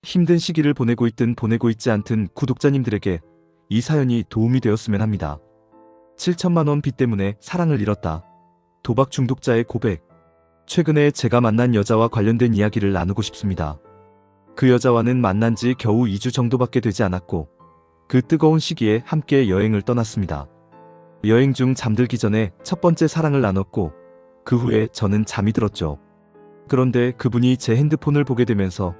힘든 시기를 보내고 있든 보내고 있지 않든 구독자님들에게 이 사연이 도움이 되었으면 합니다. 7천만 원 빚 때문에 사랑을 잃었다. 도박 중독자의 고백. 최근에 제가 만난 여자와 관련된 이야기를 나누고 싶습니다. 그 여자와는 만난 지 겨우 2주 정도밖에 되지 않았고 그 뜨거운 시기에 함께 여행을 떠났습니다. 여행 중 잠들기 전에 첫 번째 사랑을 나눴고 그 후에 저는 잠이 들었죠. 그런데 그분이 제 핸드폰을 보게 되면서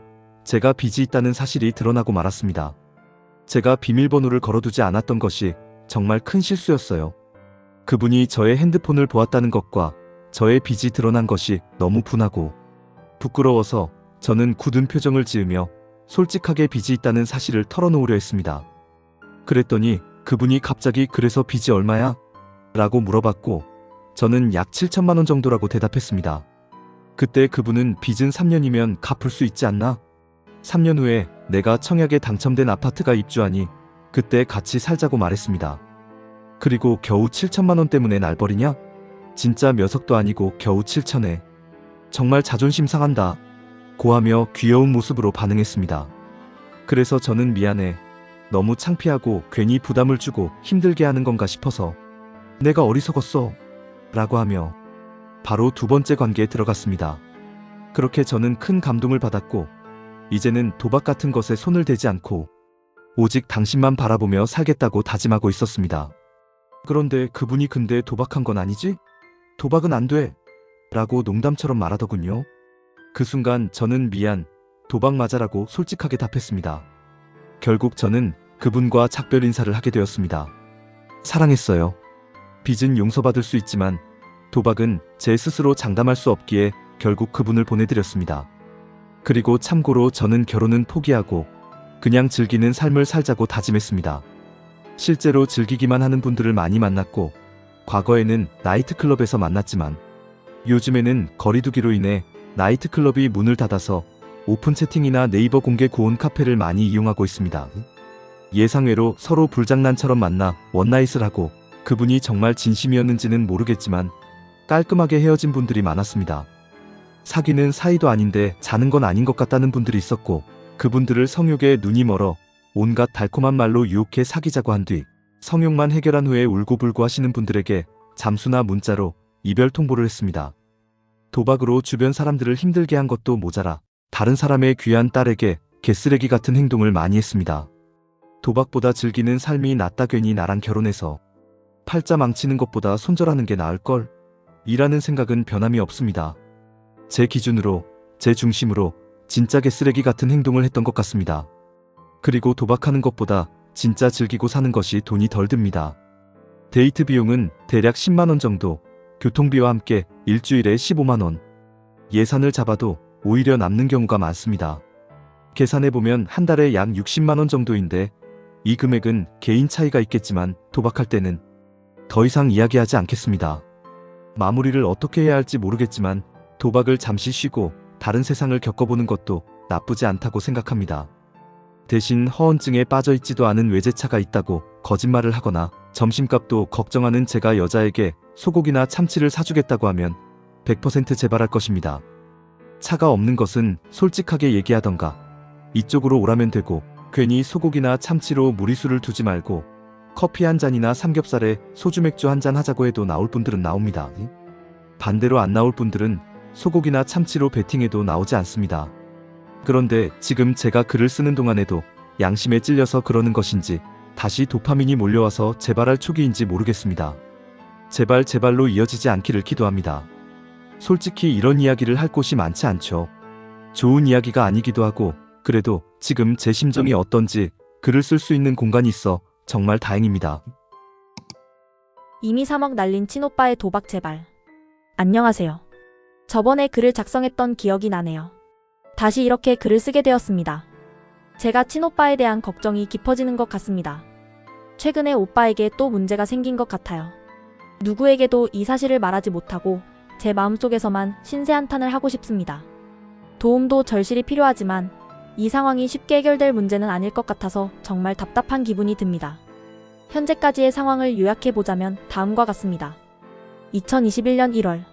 제가 빚이 있다는 사실이 드러나고 말았습니다. 제가 비밀번호를 걸어두지 않았던 것이 정말 큰 실수였어요. 그분이 저의 핸드폰을 보았다는 것과 저의 빚이 드러난 것이 너무 분하고 부끄러워서 저는 굳은 표정을 지으며 솔직하게 빚이 있다는 사실을 털어놓으려 했습니다. 그랬더니 그분이 갑자기 그래서 빚이 얼마야? 라고 물어봤고 저는 약 7천만 원 정도라고 대답했습니다. 그때 그분은 빚은 3년이면 갚을 수 있지 않나? 3년 후에 내가 청약에 당첨된 아파트가 입주하니 그때 같이 살자고 말했습니다. 그리고 겨우 7천만 원 때문에 날 버리냐? 진짜 녀석도 아니고 겨우 7천에. 정말 자존심 상한다. 고하며 귀여운 모습으로 반응했습니다. 그래서 저는 미안해. 너무 창피하고 괜히 부담을 주고 힘들게 하는 건가 싶어서 내가 어리석었어. 라고 하며 바로 두 번째 관계에 들어갔습니다. 그렇게 저는 큰 감동을 받았고 이제는 도박 같은 것에 손을 대지 않고 오직 당신만 바라보며 살겠다고 다짐하고 있었습니다. 그런데 그분이 근데 도박한 건 아니지? 도박은 안 돼. 라고 농담처럼 말하더군요. 그 순간 저는 미안, 도박 맞아라고 솔직하게 답했습니다. 결국 저는 그분과 작별 인사를 하게 되었습니다. 사랑했어요. 빚은 용서받을 수 있지만 도박은 제 스스로 장담할 수 없기에 결국 그분을 보내드렸습니다. 그리고 참고로 저는 결혼은 포기하고 그냥 즐기는 삶을 살자고 다짐했습니다. 실제로 즐기기만 하는 분들을 많이 만났고 과거에는 나이트클럽에서 만났지만 요즘에는 거리두기로 인해 나이트클럽이 문을 닫아서 오픈 채팅이나 네이버 공개 고온 카페를 많이 이용하고 있습니다. 예상외로 서로 불장난처럼 만나 원나잇을 하고 그분이 정말 진심이었는지는 모르겠지만 깔끔하게 헤어진 분들이 많았습니다. 사귀는 사이도 아닌데 자는 건 아닌 것 같다는 분들이 있었고 그분들을 성욕에 눈이 멀어 온갖 달콤한 말로 유혹해 사귀자고 한 뒤 성욕만 해결한 후에 울고불고 하시는 분들에게 잠수나 문자로 이별 통보를 했습니다. 도박으로 주변 사람들을 힘들게 한 것도 모자라 다른 사람의 귀한 딸에게 개쓰레기 같은 행동을 많이 했습니다. 도박보다 즐기는 삶이 낫다. 괜히 나랑 결혼해서 팔자 망치는 것보다 손절하는 게 나을걸? 이라는 생각은 변함이 없습니다. 제 기준으로, 제 중심으로 진짜 개쓰레기 같은 행동을 했던 것 같습니다. 그리고 도박하는 것보다 진짜 즐기고 사는 것이 돈이 덜 듭니다. 데이트 비용은 대략 10만 원 정도, 교통비와 함께 일주일에 15만 원. 예산을 잡아도 오히려 남는 경우가 많습니다. 계산해보면 한 달에 약 60만 원 정도인데 이 금액은 개인 차이가 있겠지만 도박할 때는 더 이상 이야기하지 않겠습니다. 마무리를 어떻게 해야 할지 모르겠지만 도박을 잠시 쉬고 다른 세상을 겪어보는 것도 나쁘지 않다고 생각합니다. 대신 허언증에 빠져있지도 않은 외제차가 있다고 거짓말을 하거나 점심값도 걱정하는 제가 여자에게 소고기나 참치를 사주겠다고 하면 100% 재발할 것입니다. 차가 없는 것은 솔직하게 얘기하던가 이쪽으로 오라면 되고 괜히 소고기나 참치로 무리수를 두지 말고 커피 한 잔이나 삼겹살에 소주 맥주 한 잔 하자고 해도 나올 분들은 나옵니다. 반대로 안 나올 분들은 소고기나 참치로 베팅해도 나오지 않습니다. 그런데 지금 제가 글을 쓰는 동안에도 양심에 찔려서 그러는 것인지 다시 도파민이 몰려와서 재발할 초기인지 모르겠습니다. 제발로 이어지지 않기를 기도합니다. 솔직히 이런 이야기를 할 곳이 많지 않죠. 좋은 이야기가 아니기도 하고 그래도 지금 제 심정이 어떤지 글을 쓸 수 있는 공간이 있어 정말 다행입니다. 이미 3억 날린 친오빠의 도박 재발. 안녕하세요. 저번에 글을 작성했던 기억이 나네요. 다시 이렇게 글을 쓰게 되었습니다. 제가 친오빠에 대한 걱정이 깊어지는 것 같습니다. 최근에 오빠에게 또 문제가 생긴 것 같아요. 누구에게도 이 사실을 말하지 못하고 제 마음속에서만 신세한탄을 하고 싶습니다. 도움도 절실히 필요하지만 이 상황이 쉽게 해결될 문제는 아닐 것 같아서 정말 답답한 기분이 듭니다. 현재까지의 상황을 요약해보자면 다음과 같습니다. 2021년 1월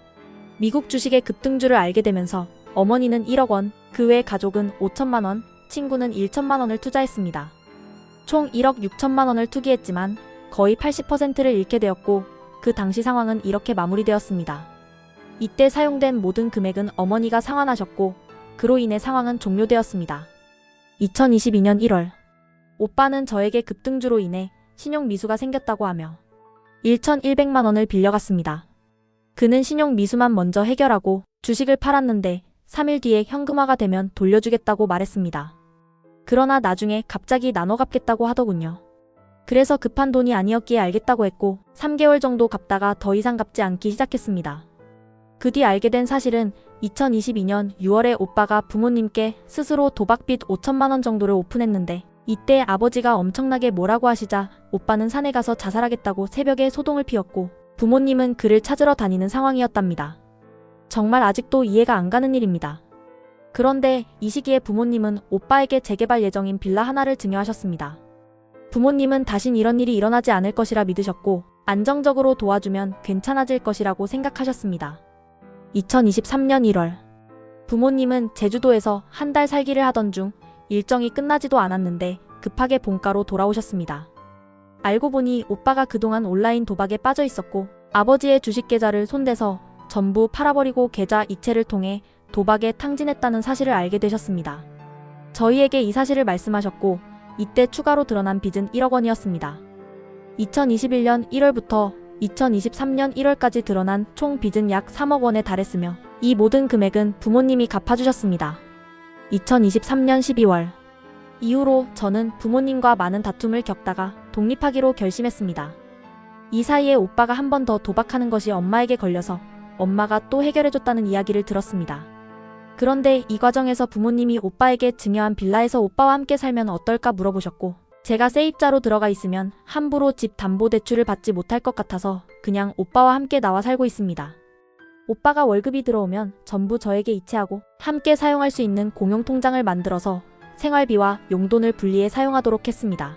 미국 주식의 급등주를 알게 되면서 어머니는 1억 원, 그 외 가족은 5천만 원, 친구는 1천만 원을 투자했습니다. 총 1억 6천만 원을 투기했지만 거의 80%를 잃게 되었고 그 당시 상황은 이렇게 마무리되었습니다. 이때 사용된 모든 금액은 어머니가 상환하셨고 그로 인해 상황은 종료되었습니다. 2022년 1월 오빠는 저에게 급등주로 인해 신용 미수가 생겼다고 하며 1,100만 원을 빌려갔습니다. 그는 신용 미수만 먼저 해결하고 주식을 팔았는데 3일 뒤에 현금화가 되면 돌려주겠다고 말했습니다. 그러나 나중에 갑자기 나눠 갚겠다고 하더군요. 그래서 급한 돈이 아니었기에 알겠다고 했고 3개월 정도 갚다가 더 이상 갚지 않기 시작했습니다. 그 뒤 알게 된 사실은 2022년 6월에 오빠가 부모님께 스스로 도박빚 5천만 원 정도를 오픈했는데 이때 아버지가 엄청나게 뭐라고 하시자 오빠는 산에 가서 자살하겠다고 새벽에 소동을 피웠고 부모님은 그를 찾으러 다니는 상황이었답니다. 정말 아직도 이해가 안 가는 일입니다. 그런데 이 시기에 부모님은 오빠에게 재개발 예정인 빌라 하나를 증여하셨습니다. 부모님은 다신 이런 일이 일어나지 않을 것이라 믿으셨고 안정적으로 도와주면 괜찮아질 것이라고 생각하셨습니다. 2023년 1월 부모님은 제주도에서 한 달 살기를 하던 중 일정이 끝나지도 않았는데 급하게 본가로 돌아오셨습니다. 알고 보니 오빠가 그동안 온라인 도박에 빠져 있었고 아버지의 주식 계좌를 손대서 전부 팔아버리고 계좌 이체를 통해 도박에 탕진했다는 사실을 알게 되셨습니다. 저희에게 이 사실을 말씀하셨고 이때 추가로 드러난 빚은 1억 원이었습니다. 2021년 1월부터 2023년 1월까지 드러난 총 빚은 약 3억 원에 달했으며 이 모든 금액은 부모님이 갚아주셨습니다. 2023년 12월 이후로 저는 부모님과 많은 다툼을 겪다가 독립하기로 결심했습니다. 이 사이에 오빠가 한 번 더 도박하는 것이 엄마에게 걸려서 엄마가 또 해결해줬다는 이야기를 들었습니다. 그런데 이 과정에서 부모님이 오빠에게 증여한 빌라에서 오빠와 함께 살면 어떨까 물어보셨고 제가 세입자로 들어가 있으면 함부로 집 담보 대출을 받지 못할 것 같아서 그냥 오빠와 함께 나와 살고 있습니다. 오빠가 월급이 들어오면 전부 저에게 이체하고 함께 사용할 수 있는 공용통장을 만들어서 생활비와 용돈을 분리해 사용하도록 했습니다.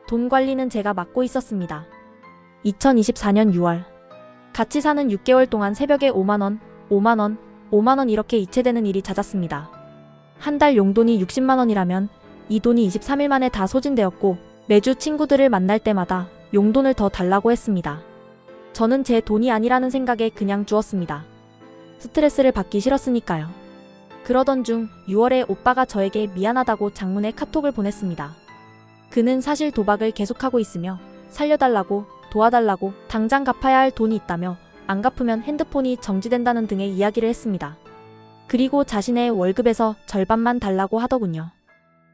돈 관리는 제가 맡고 있었습니다. 2024년 6월 같이 사는 6개월 동안 새벽에 5만원, 5만원, 5만원 이렇게 이체되는 일이 잦았습니다. 한 달 용돈이 60만원이라면 이 돈이 23일 만에 다 소진되었고 매주 친구들을 만날 때마다 용돈을 더 달라고 했습니다. 저는 제 돈이 아니라는 생각에 그냥 주었습니다. 스트레스를 받기 싫었으니까요. 그러던 중 6월에 오빠가 저에게 미안하다고 장문에 카톡을 보냈습니다. 그는 사실 도박을 계속하고 있으며 살려달라고, 도와달라고, 당장 갚아야 할 돈이 있다며 안 갚으면 핸드폰이 정지된다는 등의 이야기를 했습니다. 그리고 자신의 월급에서 절반만 달라고 하더군요.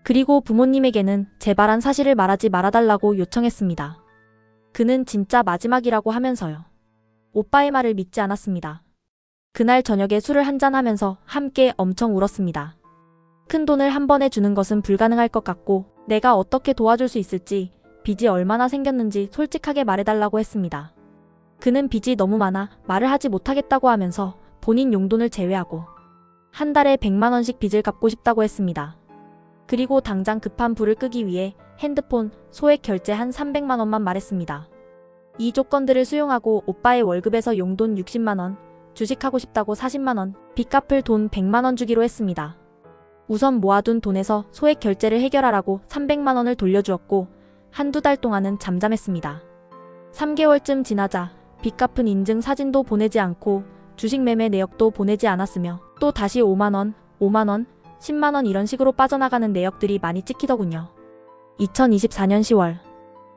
그리고 부모님에게는 재발한 사실을 말하지 말아달라고 요청했습니다. 그는 진짜 마지막이라고 하면서요. 오빠의 말을 믿지 않았습니다. 그날 저녁에 술을 한잔하면서 함께 엄청 울었습니다. 큰 돈을 한 번에 주는 것은 불가능할 것 같고 내가 어떻게 도와줄 수 있을지 빚이 얼마나 생겼는지 솔직하게 말해달라고 했습니다. 그는 빚이 너무 많아 말을 하지 못하겠다고 하면서 본인 용돈을 제외하고 한 달에 100만 원씩 빚을 갚고 싶다고 했습니다. 그리고 당장 급한 불을 끄기 위해 핸드폰, 소액 결제 한 300만 원만 말했습니다. 이 조건들을 수용하고 오빠의 월급에서 용돈 60만 원, 주식하고 싶다고 40만 원, 빚 갚을 돈 100만 원 주기로 했습니다. 우선 모아둔 돈에서 소액 결제를 해결하라고 300만 원을 돌려주었고 한두 달 동안은 잠잠했습니다. 3개월쯤 지나자 빚 갚은 인증 사진도 보내지 않고 주식 매매 내역도 보내지 않았으며 또 다시 5만 원, 5만 원, 10만 원 이런 식으로 빠져나가는 내역들이 많이 찍히더군요. 2024년 10월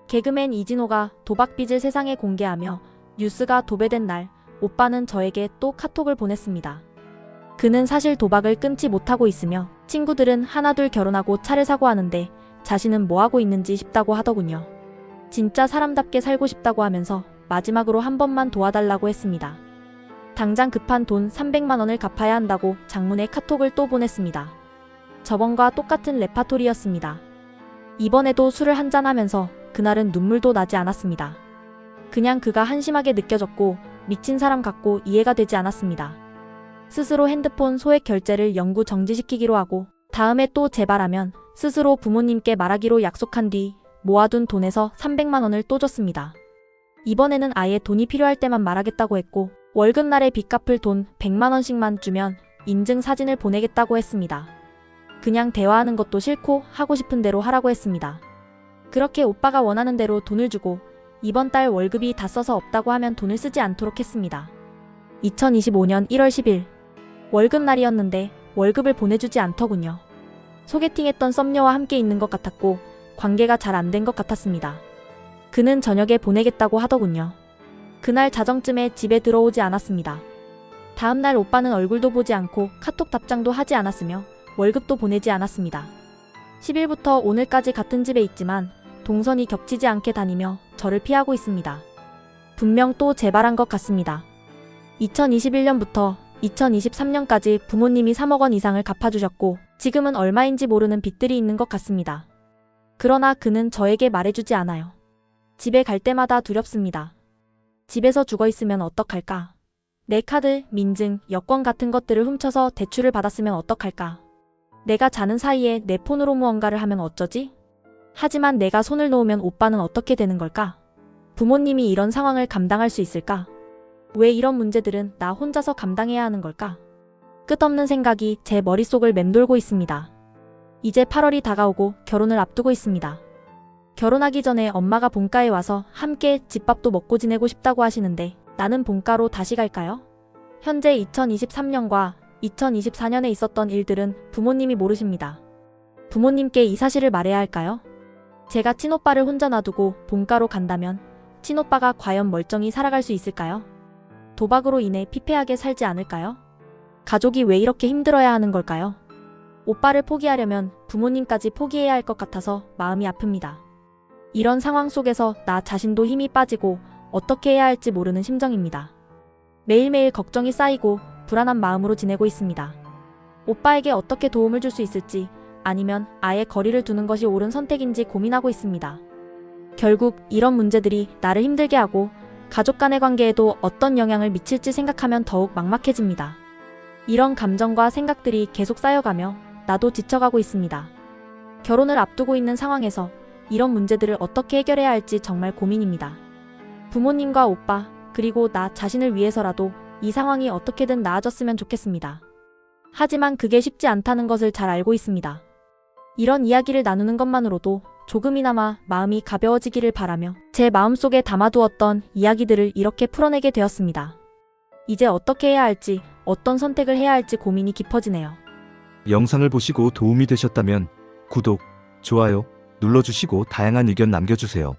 개그맨 이진호가 도박 빚을 세상에 공개하며 뉴스가 도배된 날 오빠는 저에게 또 카톡을 보냈습니다. 그는 사실 도박을 끊지 못하고 있으며 친구들은 하나둘 결혼하고 차를 사고 하는데 자신은 뭐하고 있는지 싶다고 하더군요. 진짜 사람답게 살고 싶다고 하면서 마지막으로 한 번만 도와달라고 했습니다. 당장 급한 돈 300만 원을 갚아야 한다고 장문에 카톡을 또 보냈습니다. 저번과 똑같은 레파토리였습니다. 이번에도 술을 한잔하면서 그날은 눈물도 나지 않았습니다. 그냥 그가 한심하게 느껴졌고 미친 사람 같고 이해가 되지 않았습니다. 스스로 핸드폰 소액 결제를 영구 정지시키기로 하고 다음에 또 재발하면 스스로 부모님께 말하기로 약속한 뒤 모아둔 돈에서 300만 원을 또 줬습니다. 이번에는 아예 돈이 필요할 때만 말하겠다고 했고 월급날에 빚 갚을 돈 100만 원씩만 주면 인증 사진을 보내겠다고 했습니다. 그냥 대화하는 것도 싫고 하고 싶은 대로 하라고 했습니다. 그렇게 오빠가 원하는 대로 돈을 주고 이번 달 월급이 다 써서 없다고 하면 돈을 쓰지 않도록 했습니다. 2025년 1월 10일 월급날이었는데 월급을 보내주지 않더군요. 소개팅했던 썸녀와 함께 있는 것 같았고 관계가 잘 안 된 것 같았습니다. 그는 저녁에 보내겠다고 하더군요. 그날 자정쯤에 집에 들어오지 않았습니다. 다음날 오빠는 얼굴도 보지 않고 카톡 답장도 하지 않았으며 월급도 보내지 않았습니다. 10일부터 오늘까지 같은 집에 있지만 동선이 겹치지 않게 다니며 저를 피하고 있습니다. 분명 또 재발한 것 같습니다. 2021년부터 2023년까지 부모님이 3억 원 이상을 갚아주셨고 지금은 얼마인지 모르는 빚들이 있는 것 같습니다. 그러나 그는 저에게 말해주지 않아요. 집에 갈 때마다 두렵습니다. 집에서 죽어있으면 어떡할까? 내 카드, 민증, 여권 같은 것들을 훔쳐서 대출을 받았으면 어떡할까? 내가 자는 사이에 내 폰으로 무언가를 하면 어쩌지? 하지만 내가 손을 놓으면 오빠는 어떻게 되는 걸까? 부모님이 이런 상황을 감당할 수 있을까? 왜 이런 문제들은 나 혼자서 감당해야 하는 걸까? 끝없는 생각이 제 머릿속을 맴돌고 있습니다. 이제 8월이 다가오고 결혼을 앞두고 있습니다. 결혼하기 전에 엄마가 본가에 와서 함께 집밥도 먹고 지내고 싶다고 하시는데 나는 본가로 다시 갈까요? 현재 2023년과 2024년에 있었던 일들은 부모님이 모르십니다. 부모님께 이 사실을 말해야 할까요? 제가 친오빠를 혼자 놔두고 본가로 간다면 친오빠가 과연 멀쩡히 살아갈 수 있을까요? 도박으로 인해 피폐하게 살지 않을까요? 가족이 왜 이렇게 힘들어야 하는 걸까요? 오빠를 포기하려면 부모님까지 포기해야 할 것 같아서 마음이 아픕니다. 이런 상황 속에서 나 자신도 힘이 빠지고 어떻게 해야 할지 모르는 심정입니다. 매일매일 걱정이 쌓이고 불안한 마음으로 지내고 있습니다. 오빠에게 어떻게 도움을 줄 수 있을지 아니면 아예 거리를 두는 것이 옳은 선택인지 고민하고 있습니다. 결국 이런 문제들이 나를 힘들게 하고 가족 간의 관계에도 어떤 영향을 미칠지 생각하면 더욱 막막해집니다. 이런 감정과 생각들이 계속 쌓여가며 나도 지쳐가고 있습니다. 결혼을 앞두고 있는 상황에서 이런 문제들을 어떻게 해결해야 할지 정말 고민입니다. 부모님과 오빠, 그리고 나 자신을 위해서라도 이 상황이 어떻게든 나아졌으면 좋겠습니다. 하지만 그게 쉽지 않다는 것을 잘 알고 있습니다. 이런 이야기를 나누는 것만으로도 조금이나마 마음이 가벼워지기를 바라며 제 마음속에 담아두었던 이야기들을 이렇게 풀어내게 되었습니다. 이제 어떻게 해야 할지, 어떤 선택을 해야 할지 고민이 깊어지네요. 영상을 보시고 도움이 되셨다면 구독, 좋아요 눌러주시고 다양한 의견 남겨주세요.